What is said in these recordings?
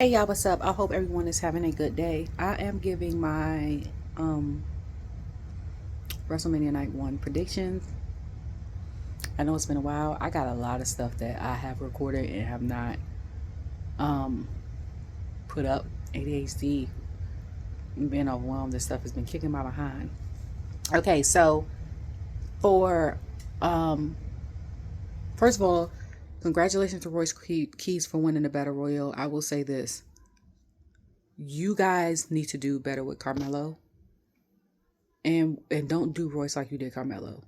Hey y'all, what's up? I hope everyone is having a good day. I am giving my WrestleMania Night 1 predictions. I know it's been a while. I got a lot of stuff that I have recorded and have not um, put up. ADHD, being overwhelmed, this stuff has been kicking my behind. Okay, so for um, first of all, congratulations to Royce Keys for winning the Battle Royal. I will say this. You guys need to do better with Carmelo. And don't do Royce like you did Carmelo.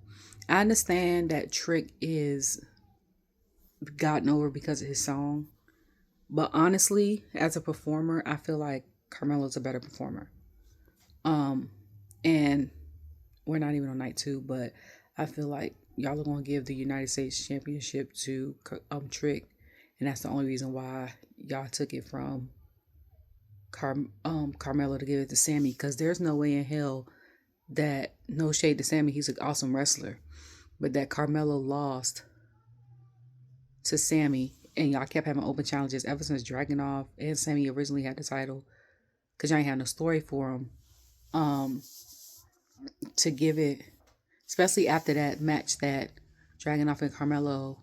I understand that Trick is gotten over because of his song, but honestly, as a performer, I feel like Carmelo's a better performer. Um, and we're not even on night two, but I feel like y'all are gonna give the United States Championship to Trick, and that's the only reason why y'all took it from Carmelo to give it to Sammy, because there's no way in hell that, no shade to Sammy, he's an awesome wrestler, but that Carmelo lost to Sammy, and y'all kept having open challenges ever since Dragunov and Sammy originally had the title, because y'all ain't had no story for him. To give it, especially after that match that Dragunov and Carmelo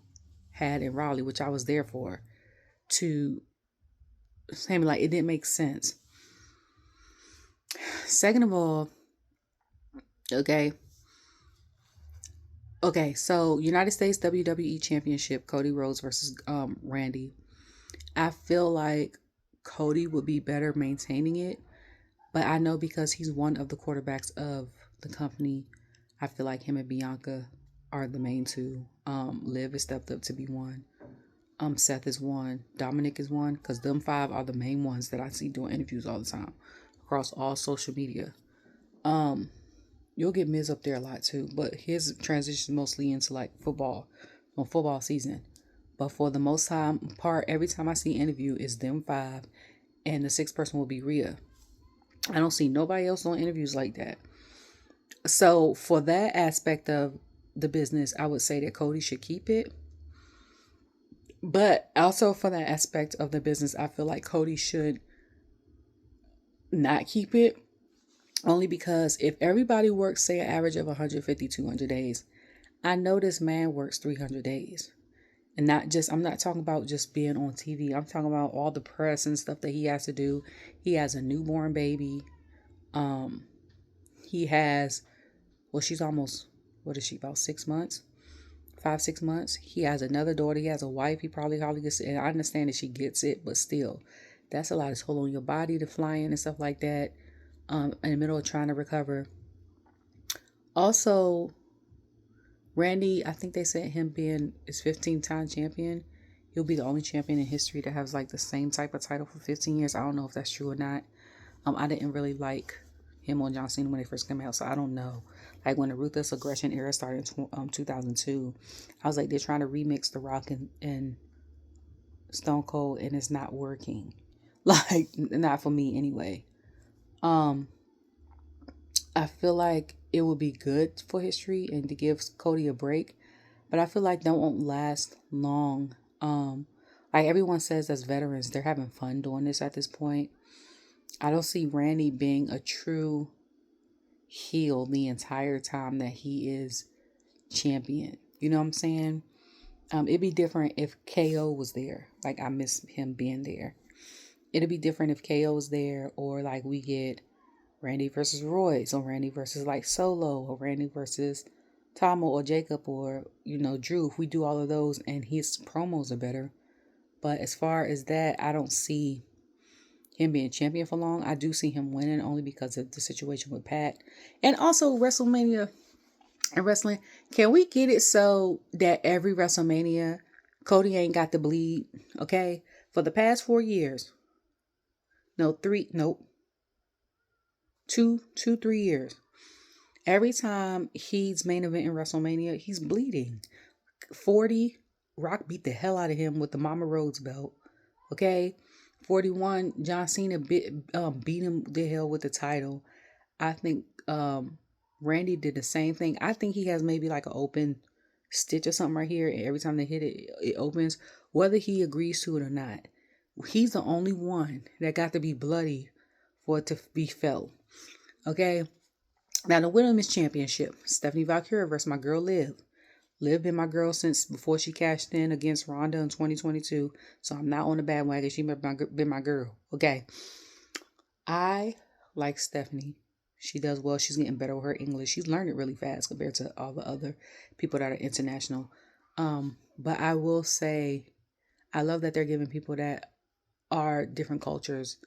had in Raleigh, which I was there for, to Sammy, like, it didn't make sense. Second of all, okay, so United States WWE Championship, Cody Rhodes versus Randy. I feel like Cody would be better maintaining it, but I know because he's one of the quarterbacks of the company, I feel like him and Bianca are the main two. Liv has stepped up to be one. Seth is one. Dominic is one, because them five are the main ones that I see doing interviews all the time across all social media. You'll get Miz up there a lot too, but his transition mostly into like football season. But for the most part, every time I see interview, is them five, and the sixth person will be Rhea. I don't see nobody else on interviews like that. So for that aspect of the business, I would say that Cody should keep it. But also for that aspect of the business, I feel like Cody should not keep it. Only because if everybody works, say, an average of 150, 200 days, I know this man works 300 days. And not just, I'm not talking about just being on TV. I'm talking about all the press and stuff that he has to do. He has a newborn baby. He has, well, she's almost, what is she, about 6 months? 5, 6 months. He has another daughter. He has a wife. He probably gets it. And I understand that she gets it, but still, that's a lot of toll on your body to fly in and stuff like that. In the middle of trying to recover. Also, Randy, I think they said him being his 15-time champion, he'll be the only champion in history that has like the same type of title for 15 years. I don't know if that's true or not. I didn't really like him on John Cena when they first came out, so I don't know. Like when the Ruthless Aggression era started in 2002, I was like, they're trying to remix The Rock and Stone Cold, and it's not working. Like, not for me anyway. Um, I feel like it would be good for history and to give Cody a break, but I feel like that won't last long. Like everyone says, as veterans, they're having fun doing this at this point. I don't see Randy being a true heel the entire time that he is champion. You know what I'm saying? It'd be different if KO was there. Like, I miss him being there. It'd be different if KO was there, or like we get Randy versus Royce, or Randy versus like Solo, or Randy versus Tomo or Jacob, or Drew. If we do all of those and his promos are better. But as far as that, I don't see him being champion for long. I do see him winning only because of the situation with Pat. And also WrestleMania and wrestling. Can we get it so that every WrestleMania Cody ain't got to bleed? Okay? For the past 4 years. No, three, nope. 3 years. Every time he's main event in WrestleMania, he's bleeding. 40, Rock beat the hell out of him with the Mama Rhodes belt. Okay? 41, John Cena beat him the hell with the title. I think Randy did the same thing. I think he has maybe like an open stitch or something right here, and every time they hit it, it opens, whether he agrees to it or not. He's the only one that got to be bloody for it to be felt. Okay. Now the Women's Championship, Stephanie Valkyria versus my girl Liv. Liv been my girl since before she cashed in against Ronda in 2022. So I'm not on the bandwagon. She been my girl. Okay. I like Stephanie. She does well. She's getting better with her English. She's learning really fast compared to all the other people that are international. But I will say, I love that they're giving people that are different cultures,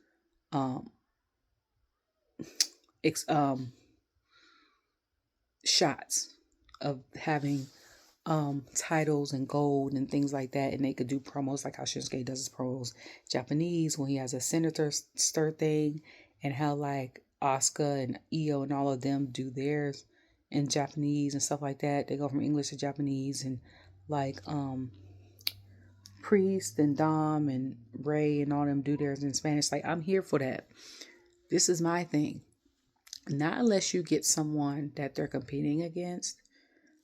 shots of having titles and gold and things like that, and they could do promos like how Shinsuke does his promos Japanese when he has a senator stir thing, and how like Asuka and Io and all of them do theirs in Japanese and stuff like that. They go from English to Japanese, and like Priest and Dom and Ray and all them do theirs in Spanish. Like, I'm here for that. This is my thing. Not unless you get someone that they're competing against,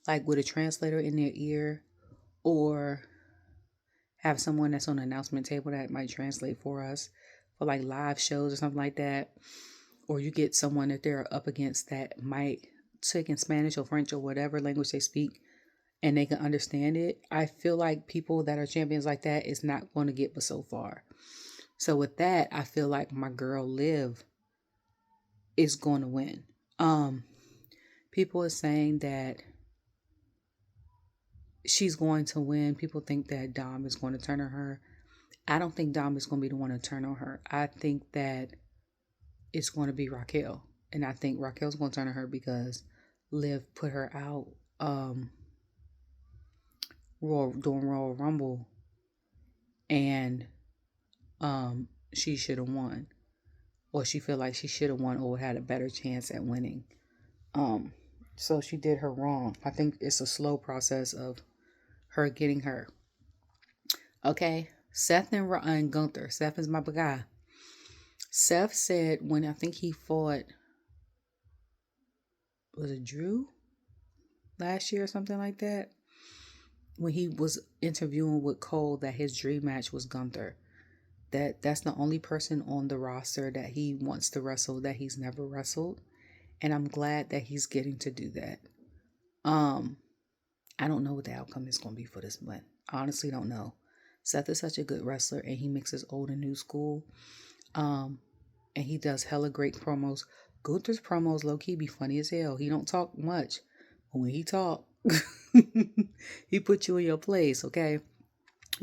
like with a translator in their ear, or have someone that's on the announcement table that might translate for us for like live shows or something like that. Or you get someone that they're up against that might speak in Spanish or French or whatever language they speak, and they can understand it. I feel like people that are champions like that is not going to get but so far. So with that, I feel like my girl Liv is going to win. People are saying that she's going to win. People think that Dom is going to turn on her. I don't think Dom is going to be the one to turn on her. I think that it's going to be Raquel. And I think Raquel's going to turn on her because Liv put her out during Royal Rumble, and she should have won, or she feel like she should have won or had a better chance at winning. So she did her wrong. I think it's a slow process of her getting her. Okay, Seth and Gunther. Seth is my guy. Seth said when I think he fought, was it Drew last year or something like that, when he was interviewing with Cole, that his dream match was Gunther. That's the only person on the roster that he wants to wrestle that he's never wrestled. And I'm glad that he's getting to do that. I don't know what the outcome is going to be for this one. I honestly don't know. Seth is such a good wrestler, and he mixes old and new school. And he does hella great promos. Gunther's promos low-key be funny as hell. He don't talk much. But when he talk, he put you in your place, okay?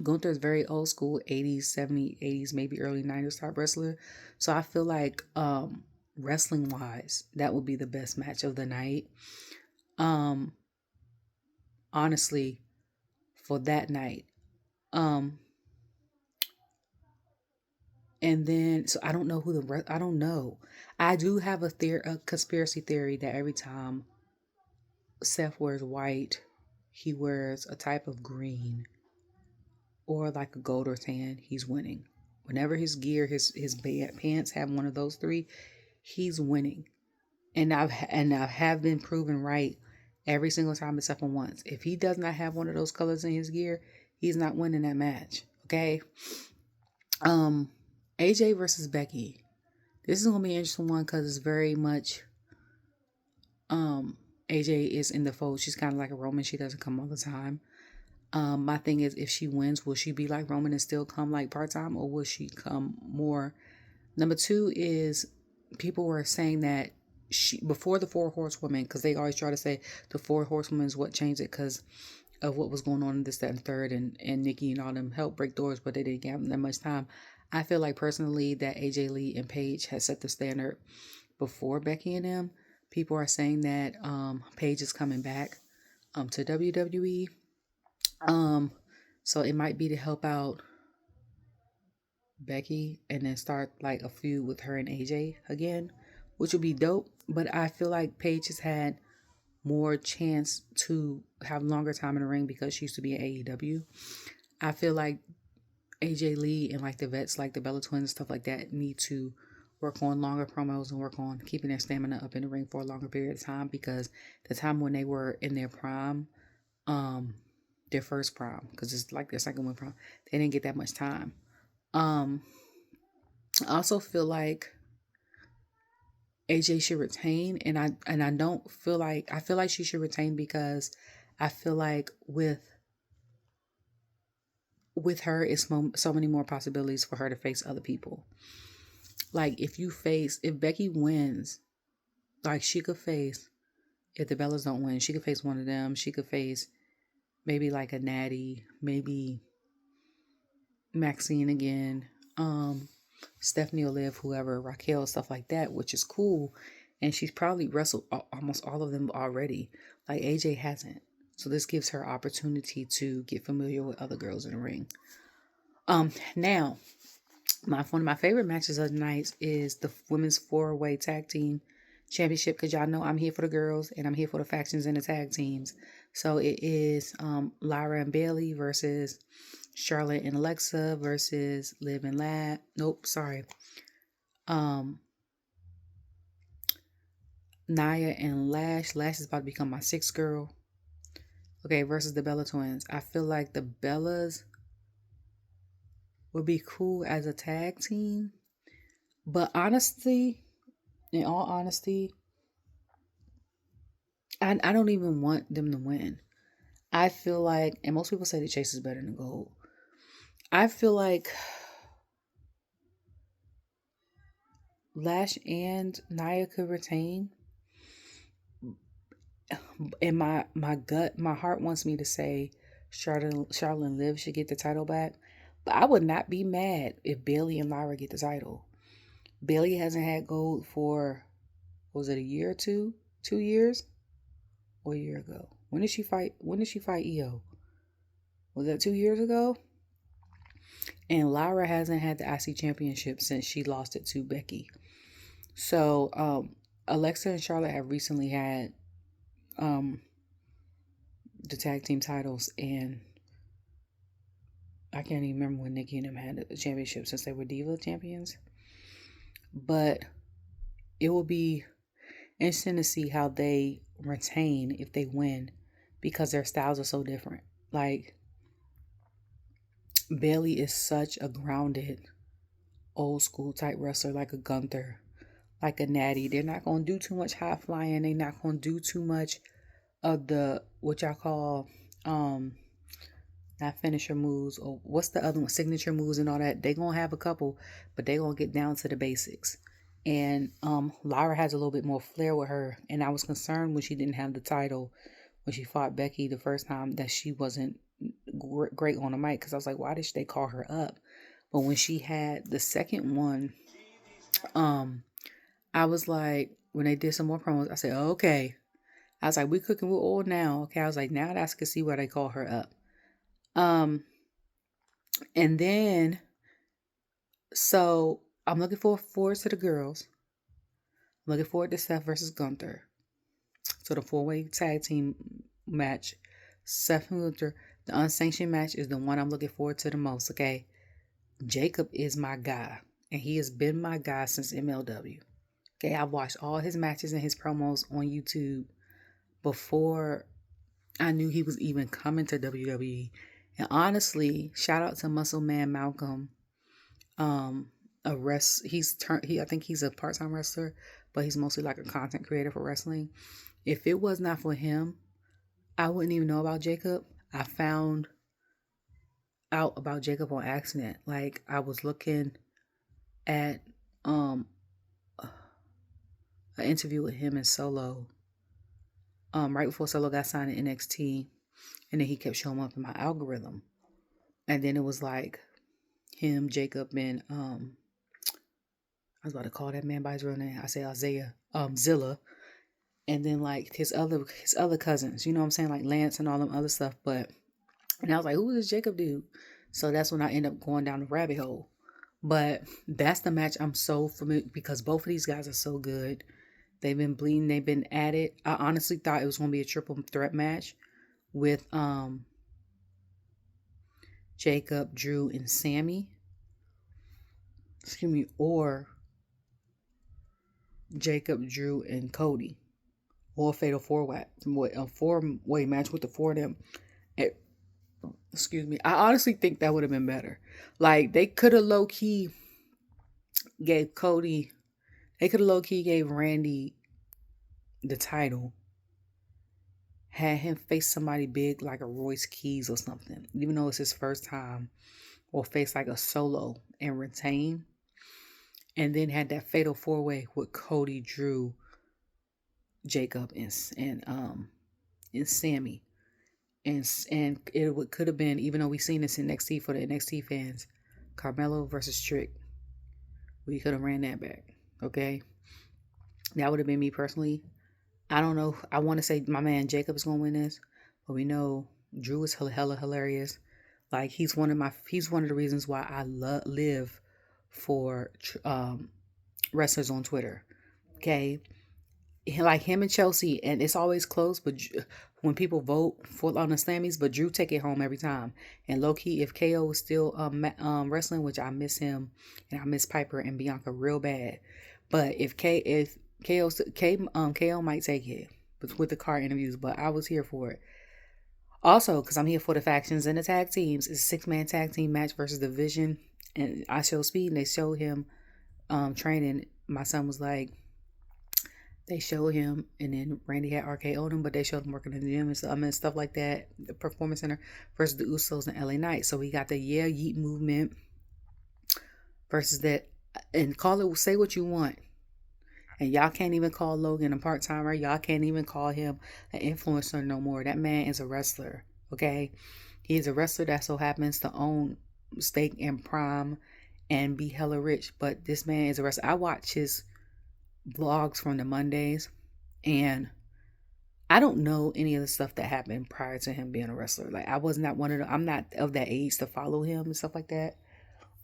Gunther is very old school, 80s, 70s, 80s, maybe early 90s type wrestler. So I feel like wrestling wise, that would be the best match of the night. Honestly, for that night. And then, so I don't know I don't know. I do have a conspiracy theory that every time Seth wears white, he wears a type of green or like a gold or tan, he's winning. Whenever his gear, his pants have one of those three, he's winning. And I have been proven right every single time except for once. If he does not have one of those colors in his gear, he's not winning that match. Okay. AJ versus Becky. This is gonna be an interesting one because it's very much AJ is in the fold. She's kind of like a Roman. She doesn't come all the time. My thing is, if she wins, will she be like Roman and still come like part-time, or will she come more? Number two is, people were saying that before the Four Horsewomen, because they always try to say the Four Horsewomen is what changed it because of what was going on in this, that, and third, and Nikki and all them helped break doors, but they didn't give them that much time. I feel like personally that AJ Lee and Paige had set the standard before Becky and them. People are saying that Paige is coming back to WWE. So it might be to help out Becky and then start like a feud with her and AJ again, which would be dope. But I feel like Paige has had more chance to have longer time in the ring because she used to be in AEW. I feel like AJ Lee and like the vets, like the Bella Twins and stuff like that, need to work on longer promos and work on keeping their stamina up in the ring for a longer period of time, because the time when they were in their prime, their first prime, because it's like their second one prime, they didn't get that much time. I also feel like AJ should retain, and I don't feel like I feel like she should retain because I feel like with her it's so many more possibilities for her to face other people. Like if Becky wins, like she could face, if the Bellas don't win, she could face one of them. She could face maybe like a Natty, maybe Maxine again, Stephanie will live, whoever, Raquel, stuff like that, which is cool. And she's probably wrestled almost all of them already. Like AJ hasn't. So this gives her opportunity to get familiar with other girls in the ring. Now, one of my favorite matches of the night is the women's 4-way tag team championship, because y'all know I'm here for the girls and I'm here for the factions and the tag teams. So it is Lyra and Bayley versus Charlotte and Alexa versus Liv and Lash. Nope, sorry. Nia and Lash. Lash is about to become my sixth girl. Okay, versus the Bella Twins. I feel like the Bellas would be cool as a tag team. But honestly, in all honesty, I don't even want them to win. I feel like, and most people say the chase is better than gold. I feel like Lash and Nia could retain. And my heart wants me to say Charlotte and Liv should get the title back. But I would not be mad if Bayley and Lyra get the title. Bayley hasn't had gold for, was it a year or two? 2 years? Or a year ago? When did she fight EO? Was that 2 years ago? And Lyra hasn't had the IC championship since she lost it to Becky. So Alexa and Charlotte have recently had the tag team titles, and I can't even remember when Nikki and them had the championship since they were Diva champions. But it will be interesting to see how they retain if they win, because their styles are so different. Like, Bayley is such a grounded, old school type wrestler, like a Gunther, like a Natty. They're not going to do too much high flying. They're not going to do too much of the, what y'all call, not finisher moves, or what's the other one, signature moves and all that. They're going to have a couple, but they're going to get down to the basics. And Lyra has a little bit more flair with her, and I was concerned when she didn't have the title, when she fought Becky the first time, that she wasn't great on the mic, because I was like, why did they call her up? But when she had the second one, I was like, when they did some more promos, I said, oh, okay. I was like, we cooking with oil now. Okay, I was like, now I can see why they call her up. And then, so I'm looking forward to the girls. I'm looking forward to Seth versus Gunther. So the 4-way tag team match, Seth and Gunther. The unsanctioned match is the one I'm looking forward to the most. Okay, Jacob is my guy, and he has been my guy since MLW. Okay, I've watched all his matches and his promos on YouTube before I knew he was even coming to WWE. And honestly, shout out to Muscle Man Malcolm. I think he's a part-time wrestler, but he's mostly like a content creator for wrestling. If it was not for him, I wouldn't even know about Jacob. I found out about Jacob on accident. Like, I was looking at an interview with him and Solo, right before Solo got signed in NXT, and then he kept showing up in my algorithm. And then it was like him, Jacob, and I was about to call that man by his real name. I say Isaiah, Zilla, and then like his other cousins. You know what I'm saying, like Lance and all them other stuff. And I was like, who is this Jacob dude? So that's when I end up going down the rabbit hole. But that's the match I'm so familiar, because both of these guys are so good. They've been bleeding. They've been at it. I honestly thought it was going to be a triple threat match with Jacob, Drew, and Sammy. Excuse me, or Jacob, Drew, and Cody, or a fatal four-way match with the four of them. Excuse me. I honestly think that would have been better. Like, they could have low key gave Cody, they could have low key gave Randy the title, had him face somebody big like a Royce Keys or something, even though it's his first time, or face like a Solo and retain, and then had that fatal 4-way with Cody, Drew, Jacob, and Sammy. And it could have been, even though we've seen this in NXT for the NXT fans, Carmelo versus Trick. We could have ran that back. Okay? That would have been me personally. I don't know. I want to say my man Jacob is going to win this, but we know Drew is hella hilarious. Like, he's one of the reasons why I live for wrestlers on Twitter. Okay? Like him and Chelsea, and it's always close, but when people vote for on the Slammies, but Drew take it home every time. And low key, if KO is still wrestling, which I miss him, and I miss Piper and Bianca real bad, but if KO might take it with the car interviews, but I was here for it. Also, because I'm here for the factions and the tag teams, it's a 6-man tag team match versus the Vision, and IShowSpeed, and they showed him training. My son was like, they showed him, and then Randy had RKO'd him, but they showed him working in the gym and stuff, stuff like that. The Performance Center versus the Usos and LA Knight. So we got the Yeah Yeet movement versus that, and call it, say what you want. And y'all can't even call Logan a part-timer. Y'all can't even call him an influencer no more. That man is a wrestler, okay? He's a wrestler that so happens to own stake in Prime and be hella rich. But this man is a wrestler. I watch his vlogs from the Mondays, and I don't know any of the stuff that happened prior to him being a wrestler. Like, I was not one of them. I'm not of that age to follow him and stuff like that.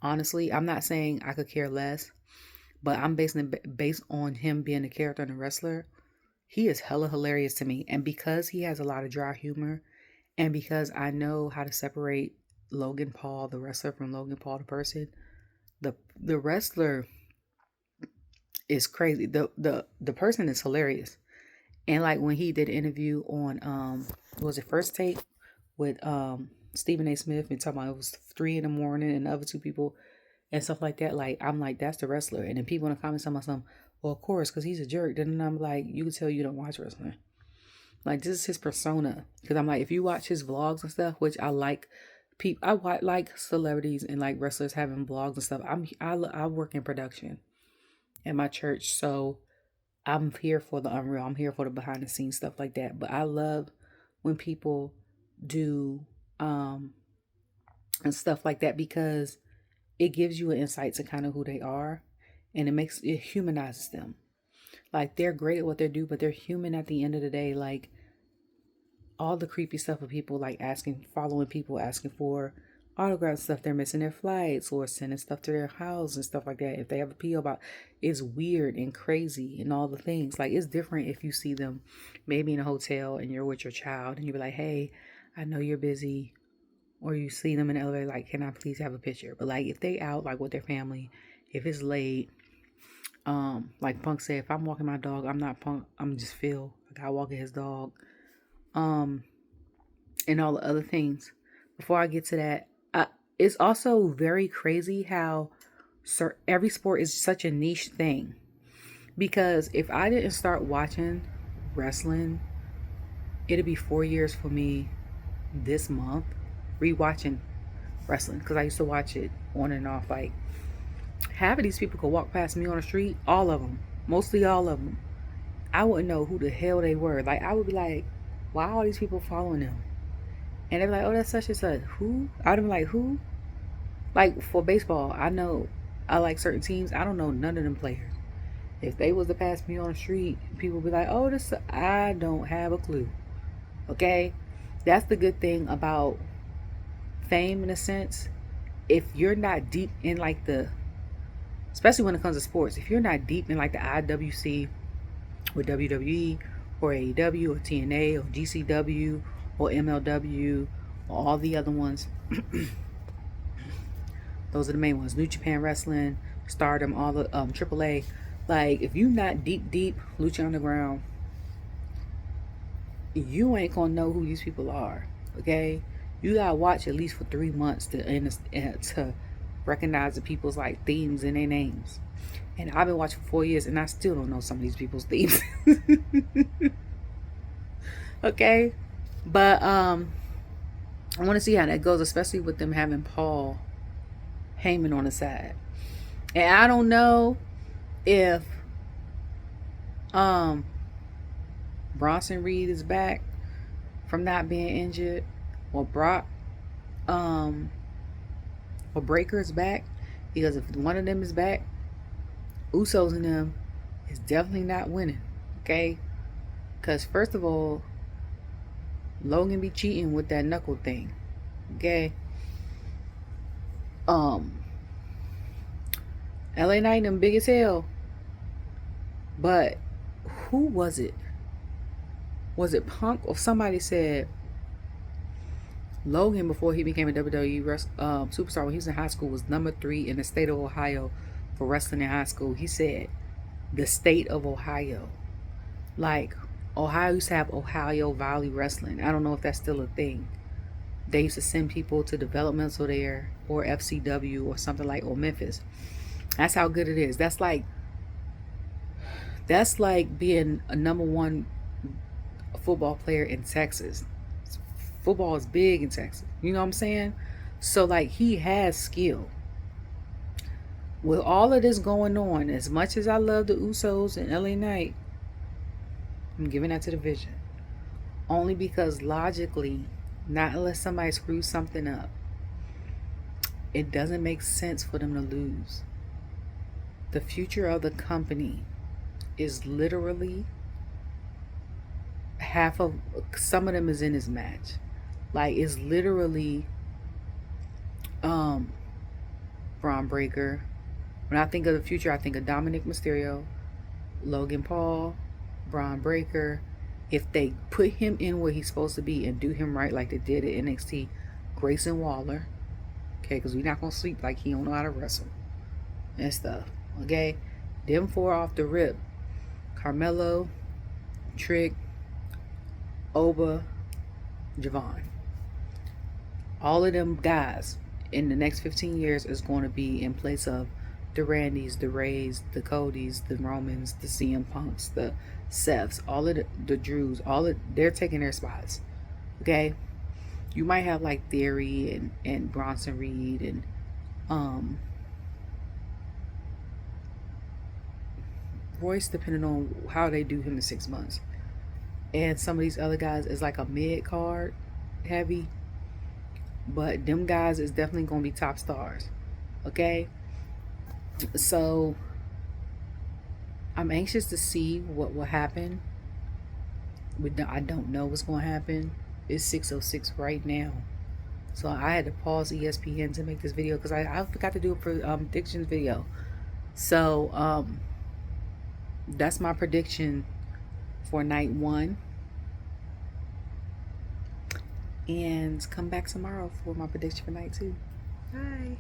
Honestly, I'm not saying I could care less, but I'm based on him being a character and a wrestler. He is hella hilarious to me, and because he has a lot of dry humor, and because I know how to separate Logan Paul, the wrestler, from Logan Paul, the person, the wrestler is crazy. The person is hilarious. And like when he did an interview on was it First Take with Stephen A. Smith, and talking about it was 3 a.m. and the other 2 people and stuff like that. Like, I'm like, that's the wrestler. And then people in the comments talking about something, well, of course, because he's a jerk. Then I'm like, you can tell you don't watch wrestling. Like, this is his persona. Because I'm like, if you watch his vlogs and stuff, which I like, I like celebrities and like wrestlers having vlogs and stuff. I work in production at my church, so I'm here for the unreal. I'm here for the behind the scenes stuff like that. But I love when people do and stuff like that, because it gives you an insight to kind of who they are, and it humanizes them. Like, they're great at what they do, but they're human at the end of the day. Like, all the creepy stuff of people like following people, asking for autographs, stuff, they're missing their flights or sending stuff to their house and stuff like that. If they have a PO box, it's weird and crazy and all the things. Like, it's different if you see them maybe in a hotel and you're with your child and you be like, hey, I know you're busy, or you see them in the elevator, like, can I please have a picture? But like, if they out like with their family, if it's late, like Punk said, if I'm walking my dog, I'm not Punk, I'm just Phil. Like, I walking his dog, and all the other things. Before I get to that, it's also very crazy how every sport is such a niche thing. Because if I didn't start watching wrestling, it'd be 4 years for me this month rewatching wrestling, because I used to watch it on and off. Like, half of these people could walk past me on the street, all of them, mostly all of them, I wouldn't know who the hell they were. Like, I would be like, why are all these people following them? And they'd be like, oh, that's such and such. Who? I'd be like, who? Like, for baseball, I know I like certain teams. I don't know none of them players. If they was to pass me on the street, people would be like, oh, I don't have a clue. Okay? That's the good thing about fame, in a sense. If you're not deep in like especially when it comes to sports, if you're not deep in like the IWC or WWE or AEW or TNA or GCW or MLW or all the other ones, those are the main ones. New Japan Wrestling, Stardom, all the AAA. Like, if you're not deep Lucha Underground, you ain't gonna know who these people are. Okay? You gotta watch at least for 3 months to recognize the people's like themes and their names. And I've been watching for 4 years and I still don't know some of these people's themes. Okay, but I want to see how that goes, especially with them having Paul Heyman on the side. And I don't know if Bronson Reed is back from not being injured, or Brock or Breaker is back, because if one of them is back, Usos and them is definitely not winning. Okay, because first of all, Logan be cheating with that knuckle thing. Okay. LA Knight them big as hell. But who was it? Was it Punk or somebody said Logan, before he became a WWE superstar, when he was in high school, was number 3 in the state of Ohio for wrestling in high school. He said the state of Ohio. Like, Ohio used to have Ohio Valley Wrestling. I don't know if that's still a thing. They used to send people to developmental there, or FCW or something like, or Memphis. That's how good it is. That's like being a number 1 football player in Texas. Football is big in Texas. You know what I'm saying? So like, he has skill. With all of this going on, as much as I love the Usos and LA Knight, I'm giving that to the Vision. Only because logically, not unless somebody screws something up, it doesn't make sense for them to lose. The future of the company is literally half of, some of them is in this match. Like, it's literally Braun Breaker. When I think of the future, I think of Dominic Mysterio, Logan Paul, Braun Breaker. If they put him in where he's supposed to be and do him right, like they did at NXT, Grayson Waller. Okay, because we're not gonna sleep like he don't know how to wrestle and stuff. Okay, them 4 off the rip: Carmelo, Trick, Oba, Javon. All of them guys in the next 15 years is going to be in place of the Randys, the Rays, the Codys, the Romans, the CM Punks, the Seths, all of the Drews, they're taking their spots. Okay, you might have like Theory and Bronson Reed and Royce, depending on how they do him in 6 months. And some of these other guys is like a mid card heavy, but them guys is definitely gonna be top stars. Okay, so I'm anxious to see what will happen. I don't know what's gonna happen. It's 6:06 right now, so I had to pause ESPN to make this video because I forgot to do it for predictions video. So that's my prediction for night 1. And come back tomorrow for my prediction for night 2. Bye.